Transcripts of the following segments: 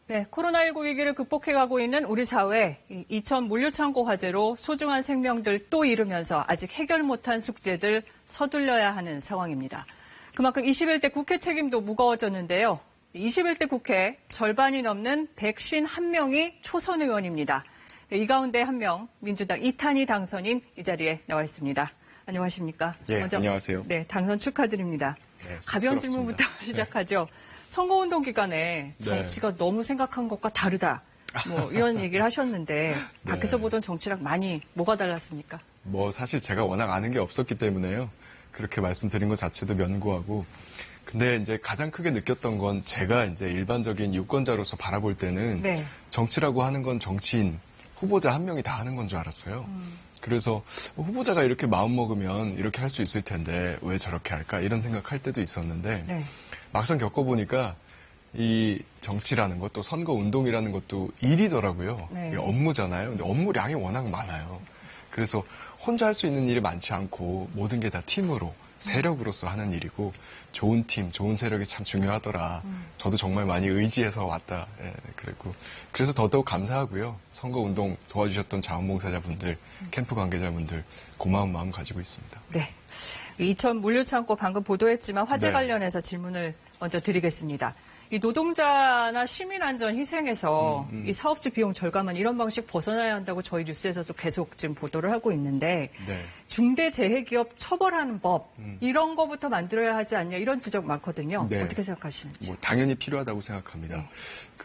네, 코로나19 위기를 극복해가고 있는 우리 사회, 이천 물류창고 화재로 소중한 생명들 또 잃으면서 아직 해결 못한 숙제들 서둘러야 하는 상황입니다. 그만큼 21대 국회 책임도 무거워졌는데요. 21대 국회 절반이 넘는 151명이 초선 의원입니다. 이 가운데 한 명, 민주당 이탄희 당선인 이 자리에 나와 있습니다. 안녕하십니까? 네, 먼저, 안녕하세요. 네, 당선 축하드립니다. 네, 가벼운 질문부터 시작하죠. 선거운동 기간에 정치가 너무 생각한 것과 다르다. 뭐 이런 얘기를 하셨는데 밖에서 보던 정치랑 많이 뭐가 달랐습니까? 사실 제가 워낙 아는 게 없었기 때문에요. 그렇게 말씀드린 것 자체도 면구하고. 근데 이제 가장 크게 느꼈던 건 제가 이제 일반적인 유권자로서 바라볼 때는 정치라고 하는 건 정치인, 후보자 한 명이 다 하는 건 줄 알았어요. 그래서 후보자가 이렇게 마음먹으면 이렇게 할 수 있을 텐데 왜 저렇게 할까 이런 생각할 때도 있었는데 막상 겪어보니까 이 정치라는 것도 선거 운동이라는 것도 일이더라고요. 이게 업무잖아요. 근데 업무량이 워낙 많아요. 그래서 혼자 할 수 있는 일이 많지 않고 모든 게 다 팀으로 세력으로서 하는 일이고 좋은 팀, 좋은 세력이 참 중요하더라. 저도 정말 많이 의지해서 왔다. 그랬고 그래서 더더욱 감사하고요. 선거운동 도와주셨던 자원봉사자분들, 캠프 관계자분들 고마운 마음 가지고 있습니다. 네. 이천 물류창고 방금 보도했지만 화재 관련해서 질문을 먼저 드리겠습니다. 이 노동자나 시민안전 희생에서 이 사업주 비용 절감한 이런 방식 벗어나야 한다고 저희 뉴스에서도 계속 지금 보도를 하고 있는데 중대재해기업 처벌하는 법 이런 거부터 만들어야 하지 않냐 이런 지적 많거든요. 어떻게 생각하시는지? 당연히 필요하다고 생각합니다.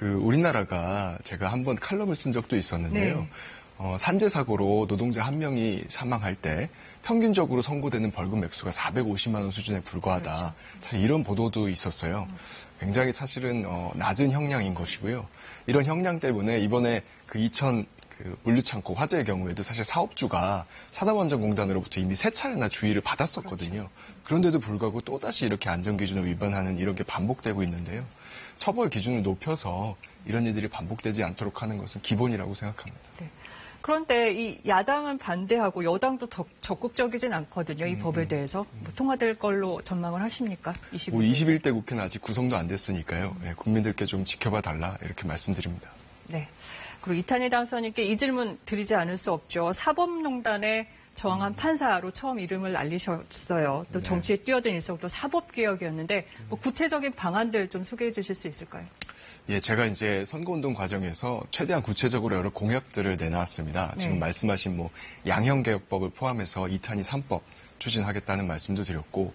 우리나라가 제가 한번 칼럼을 쓴 적도 있었는데요. 산재 사고로 노동자 한 명이 사망할 때 평균적으로 선고되는 벌금 액수가 450만 원 수준에 불과하다. 사실 이런 보도도 있었어요. 굉장히 사실은 낮은 형량인 것이고요. 이런 형량 때문에 이번에 이천 물류창고 화재의 경우에도 사실 사업주가 산업안전공단으로부터 이미 3차례나 주의를 받았었거든요. 그런데도 불구하고 또다시 이렇게 안전기준을 위반하는 이런 게 반복되고 있는데요. 처벌 기준을 높여서 이런 일들이 반복되지 않도록 하는 것은 기본이라고 생각합니다. 그런데 이 야당은 반대하고 여당도 더 적극적이진 않거든요. 이 법에 대해서. 통과될 걸로 전망을 하십니까? 21대 국회는 아직 구성도 안 됐으니까요. 국민들께 좀 지켜봐 달라 이렇게 말씀드립니다. 네. 그리고 이탄희 당선인께 이 질문 드리지 않을 수 없죠. 사법농단에 저항한 판사로 처음 이름을 알리셨어요. 또 정치에 뛰어든 일성도 사법개혁이었는데 구체적인 방안들 좀 소개해 주실 수 있을까요? 제가 이제 선거운동 과정에서 최대한 구체적으로 여러 공약들을 내놨습니다. 지금 말씀하신 양형개혁법을 포함해서 이탄희 3법 추진하겠다는 말씀도 드렸고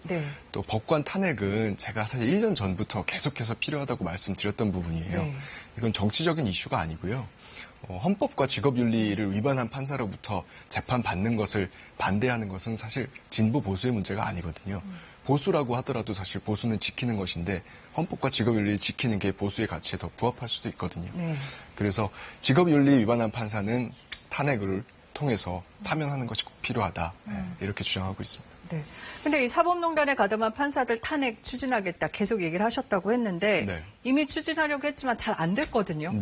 또 법관 탄핵은 제가 사실 1년 전부터 계속해서 필요하다고 말씀드렸던 부분이에요. 이건 정치적인 이슈가 아니고요. 헌법과 직업윤리를 위반한 판사로부터 재판받는 것을 반대하는 것은 사실 진보 보수의 문제가 아니거든요. 보수라고 하더라도 사실 보수는 지키는 것인데 헌법과 직업윤리를 지키는 게 보수의 가치에 더 부합할 수도 있거든요. 그래서 직업윤리 위반한 판사는 탄핵을 통해서 파면하는 것이 꼭 필요하다. 이렇게 주장하고 있습니다. 근데 이 사법농단에 가담한 판사들 탄핵 추진하겠다 계속 얘기를 하셨다고 했는데 이미 추진하려고 했지만 잘 안 됐거든요.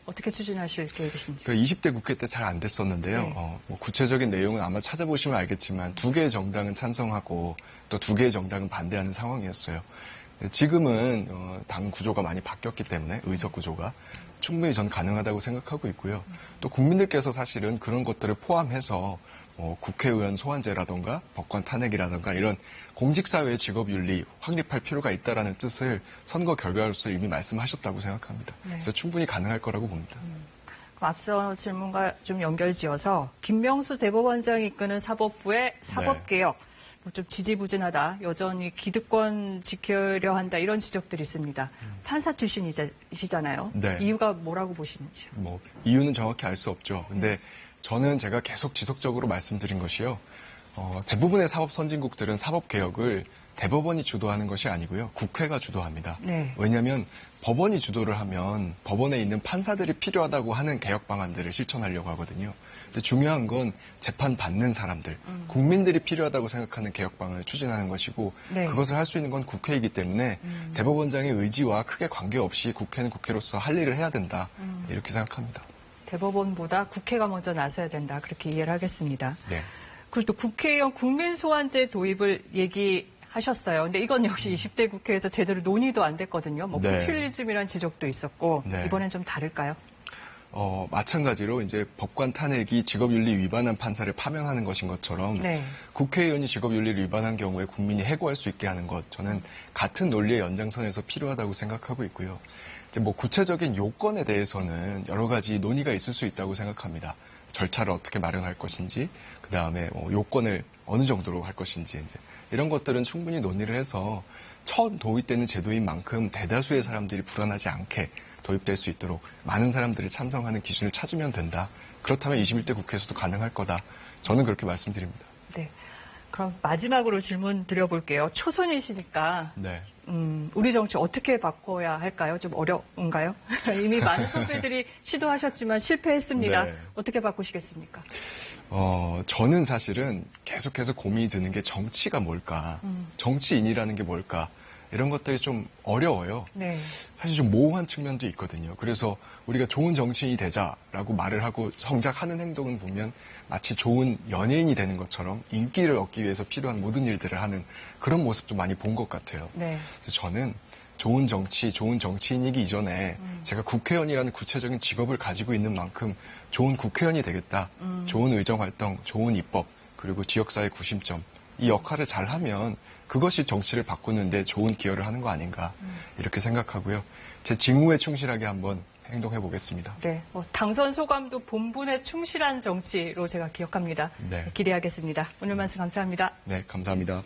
어떻게 추진하실 계획이신지? 20대 국회 때 잘 안 됐었는데요. 구체적인 내용은 아마 찾아보시면 알겠지만 2개의 정당은 찬성하고 또 2개의 정당은 반대하는 상황이었어요. 지금은 당 구조가 많이 바뀌었기 때문에 의석 구조가 충분히 전 가능하다고 생각하고 있고요. 또 국민들께서 사실은 그런 것들을 포함해서 국회의원 소환제라든가 법관 탄핵이라든가 이런 공직사회의 직업윤리 확립할 필요가 있다는 뜻을 선거 결과로서 이미 말씀하셨다고 생각합니다. 그래서 충분히 가능할 거라고 봅니다. 앞서 질문과 좀 연결지어서 김명수 대법원장이 이끄는 사법부의 사법개혁 좀 지지부진하다. 여전히 기득권 지키려 한다. 이런 지적들이 있습니다. 판사 출신이시잖아요. 이유가 뭐라고 보시는지요? 이유는 정확히 알 수 없죠. 근데 저는 제가 계속 지속적으로 말씀드린 것이요. 대부분의 사법 선진국들은 사법개혁을 대법원이 주도하는 것이 아니고요. 국회가 주도합니다. 왜냐하면 법원이 주도를 하면 법원에 있는 판사들이 필요하다고 하는 개혁 방안들을 실천하려고 하거든요. 근데 중요한 건 재판받는 사람들, 국민들이 필요하다고 생각하는 개혁 방안을 추진하는 것이고 그것을 할 수 있는 건 국회이기 때문에 대법원장의 의지와 크게 관계없이 국회는 국회로서 할 일을 해야 된다. 이렇게 생각합니다. 대법원보다 국회가 먼저 나서야 된다. 그렇게 이해를 하겠습니다. 그리고 또 국회의원 국민소환제 도입을 하셨어요. 근데 이건 역시 20대 국회에서 제대로 논의도 안 됐거든요. 뭐 네. 포퓰리즘이라는 지적도 있었고 네. 이번엔 좀 다를까요? 마찬가지로 이제 법관 탄핵이 직업윤리 위반한 판사를 파면하는 것인 것처럼 네. 국회의원이 직업윤리를 위반한 경우에 국민이 해고할 수 있게 하는 것, 저는 같은 논리의 연장선에서 필요하다고 생각하고 있고요. 이제 뭐 구체적인 요건에 대해서는 여러 가지 논의가 있을 수 있다고 생각합니다. 절차를 어떻게 마련할 것인지, 그 다음에 요건을 어느 정도로 할 것인지, 이제 이런 것들은 충분히 논의를 해서 처음 도입되는 제도인 만큼 대다수의 사람들이 불안하지 않게 도입될 수 있도록 많은 사람들이 찬성하는 기준을 찾으면 된다. 그렇다면 21대 국회에서도 가능할 거다. 저는 그렇게 말씀드립니다. 네. 그럼 마지막으로 질문 드려볼게요. 초선이시니까 네. 우리 정치 어떻게 바꿔야 할까요? 좀 어려운가요? 이미 많은 선배들이 시도하셨지만 실패했습니다. 네. 어떻게 바꾸시겠습니까? 저는 사실은 계속해서 고민이 드는 게 정치가 뭘까? 정치인이라는 게 뭘까? 이런 것들이 좀 어려워요. 네. 사실 좀 모호한 측면도 있거든요. 그래서 우리가 좋은 정치인이 되자라고 말을 하고 정작 하는 행동은 보면 마치 좋은 연예인이 되는 것처럼 인기를 얻기 위해서 필요한 모든 일들을 하는 그런 모습도 많이 본 것 같아요. 네. 그래서 저는 좋은 정치, 좋은 정치인이기 이전에 제가 국회의원이라는 구체적인 직업을 가지고 있는 만큼 좋은 국회의원이 되겠다. 좋은 의정활동, 좋은 입법, 그리고 지역사회 구심점. 이 역할을 잘하면 그것이 정치를 바꾸는데 좋은 기여를 하는 거 아닌가 이렇게 생각하고요. 제 직무에 충실하게 한번 행동해 보겠습니다. 네, 당선 소감도 본분에 충실한 정치로 제가 기억합니다. 네. 기대하겠습니다. 오늘 말씀 감사합니다. 네, 감사합니다.